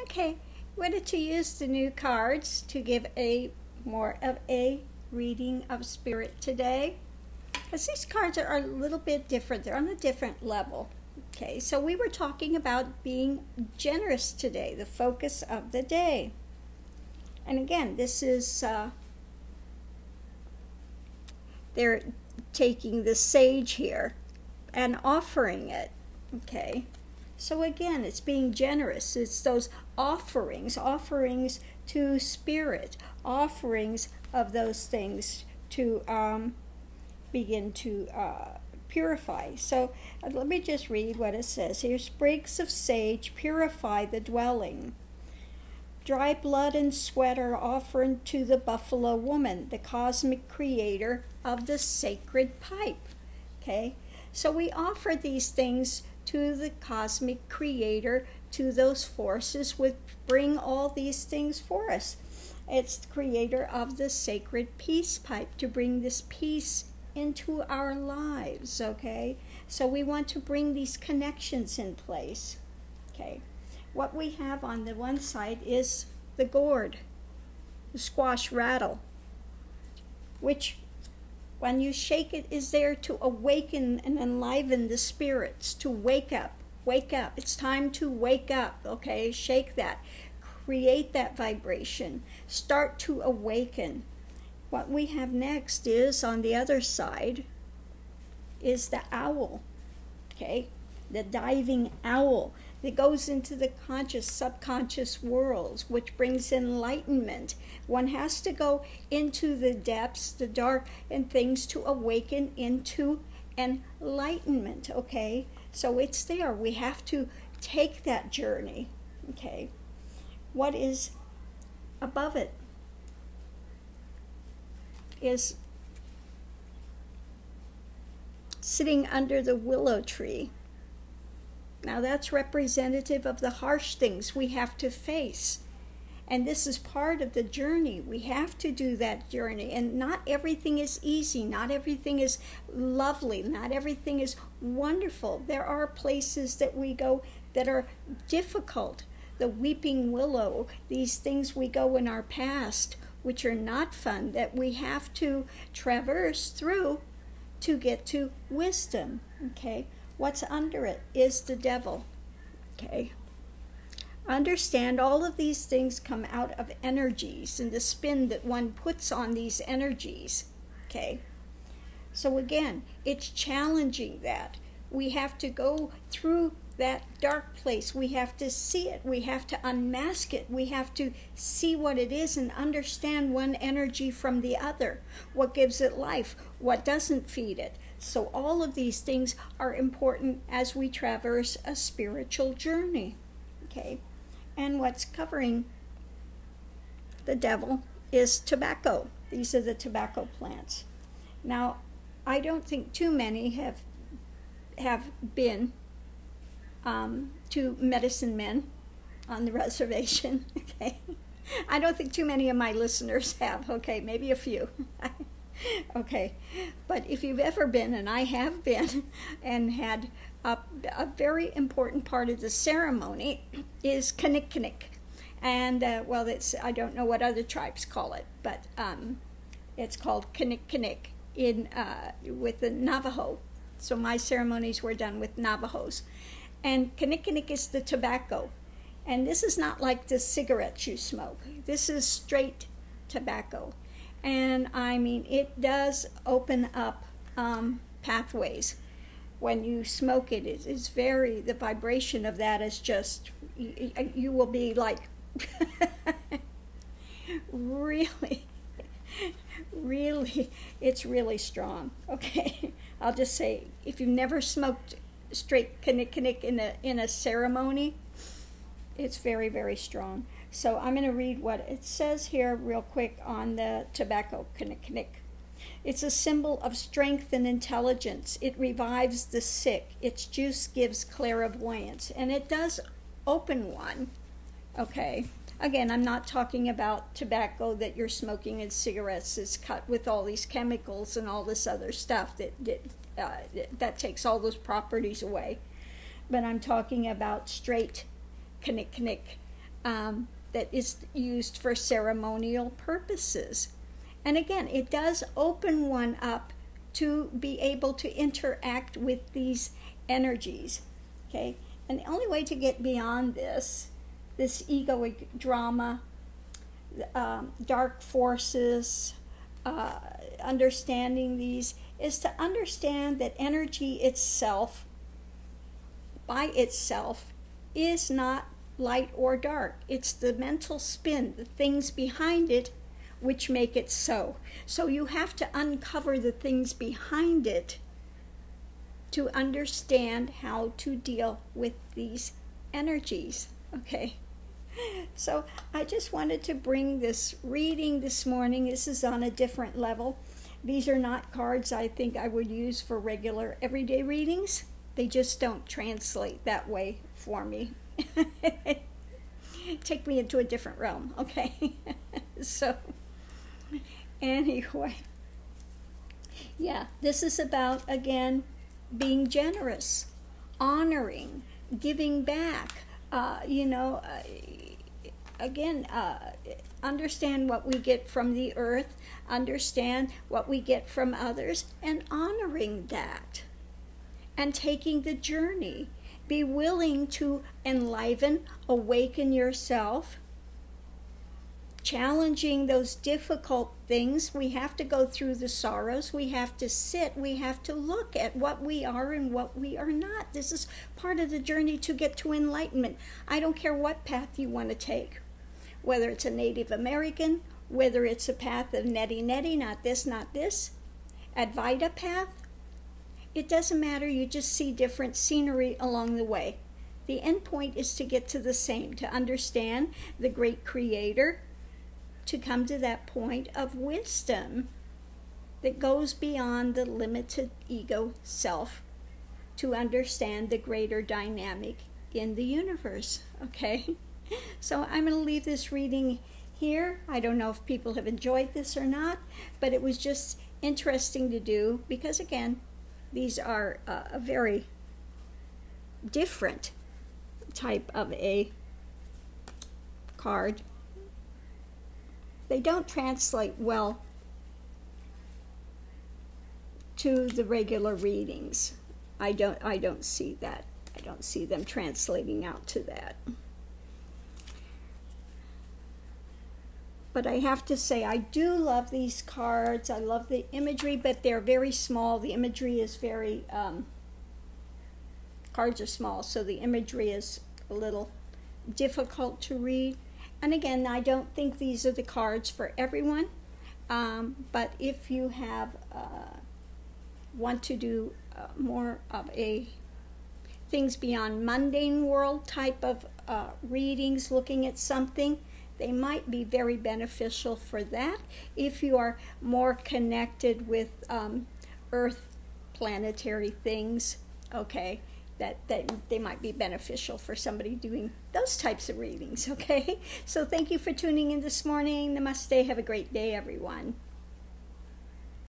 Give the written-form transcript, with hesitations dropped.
Okay, wanted to use the new cards to give a more of a reading of spirit today, because these cards are a little bit different. They're on a different level. Okay, so we were talking about being generous today, the focus of the day. And again, this is, they're taking the sage here and offering it. Okay, so again, it's being generous. It's those offerings to spirit, offerings of those things to begin to purify. So let me just read what it says here. Sprigs of sage purify the dwelling. Dry blood and sweat are offered to the buffalo woman, the cosmic creator of the sacred pipe. Okay, so we offer these things to the cosmic creator, to those forces which bring all these things for us. It's the creator of the sacred peace pipe to bring this peace into our lives. Okay, so we want to bring these connections in place. Okay, what we have on the one side is the gourd, the squash rattle, which when you shake it is there to awaken and enliven the spirits, to wake up. Wake up. It's time to wake up. Okay, shake that. Create that vibration. Start to awaken. What we have next is, on the other side, is the owl. Okay, the diving owl that goes into the conscious, subconscious worlds, which brings enlightenment. One has to go into the depths, the dark, and things to awaken into enlightenment. Okay, so it's there. We have to take that journey. Okay, what is above it is sitting under the willow tree. Now that's representative of the harsh things we have to face. And this is part of the journey. We have to do that journey. And not everything is easy. Not everything is lovely. Not everything is wonderful. There are places that we go that are difficult. The weeping willow, these things we go in our past, which are not fun, that we have to traverse through to get to wisdom. Okay, what's under it is the devil. Okay, understand all of these things come out of energies and the spin that one puts on these energies. Okay, so again, it's challenging that. We have to go through that dark place. We have to see it. We have to unmask it. We have to see what it is and understand one energy from the other. What gives it life? What doesn't feed it? So all of these things are important as we traverse a spiritual journey. Okay, and what's covering the devil is tobacco. These are the tobacco plants. Now, I don't think too many have been to medicine men on the reservation. Okay, I don't think too many of my listeners have. Okay, maybe a few. Okay, but if you've ever been, and I have been, and had a very important part of the ceremony is kinnick. And well, it's, I don't know what other tribes call it, but it's called kinnick in with the Navajo. So my ceremonies were done with Navajos. And kinnick is the tobacco. And this is not like the cigarettes you smoke. This is straight tobacco. And I mean, it does open up pathways. When you smoke it, it's very, the vibration of that is just, you will be like, really, it's really strong. Okay, I'll just say, if you've never smoked straight kinnick in a ceremony, it's very, very strong. So I'm going to read what it says here real quick on the tobacco kinnick. It's a symbol of strength and intelligence. It revives the sick. Its juice gives clairvoyance, and it does open one. Okay, again, I'm not talking about tobacco that you're smoking in cigarettes. It's cut with all these chemicals and all this other stuff that takes all those properties away. But I'm talking about straight kinnick that is used for ceremonial purposes. And again, it does open one up to be able to interact with these energies, okay? And the only way to get beyond this egoic drama, dark forces, understanding these, is to understand that energy itself, by itself, is not light or dark. It's the mental spin, the things behind it, which make it so. So you have to uncover the things behind it to understand how to deal with these energies, okay? So I just wanted to bring this reading this morning. This is on a different level. These are not cards I think I would use for regular everyday readings. They just don't translate that way for me. Take me into a different realm, okay? So anyway, yeah, this is about, again, being generous, honoring, giving back, understand what we get from the earth, understand what we get from others, and honoring that, and taking the journey. Be willing to enliven, awaken yourself, challenging those difficult things. We have to go through the sorrows. We have to sit. We have to look at what we are and what we are not. This is part of the journey to get to enlightenment. I don't care what path you want to take, whether it's a Native American, whether it's a path of neti, not this, Advaita path. It doesn't matter. You just see different scenery along the way. The end point is to get to the same, to understand the great creator, to come to that point of wisdom that goes beyond the limited ego self, to understand the greater dynamic in the universe, okay? So I'm going to leave this reading here. I don't know if people have enjoyed this or not, but it was just interesting to do because, again, these are a very different type of a card. They don't translate well to the regular readings. I don't see that. I don't see them translating out to that. But I have to say, I do love these cards. I love the imagery, but they're very small. The imagery is very, cards are small, so the imagery is a little difficult to read. And again, I don't think these are the cards for everyone. But if you have want to do more of a things beyond mundane world type of readings, looking at something, they might be very beneficial for that. If you are more connected with Earth planetary things, okay, that they might be beneficial for somebody doing those types of readings, okay? So thank you for tuning in this morning. Namaste. Have a great day, everyone.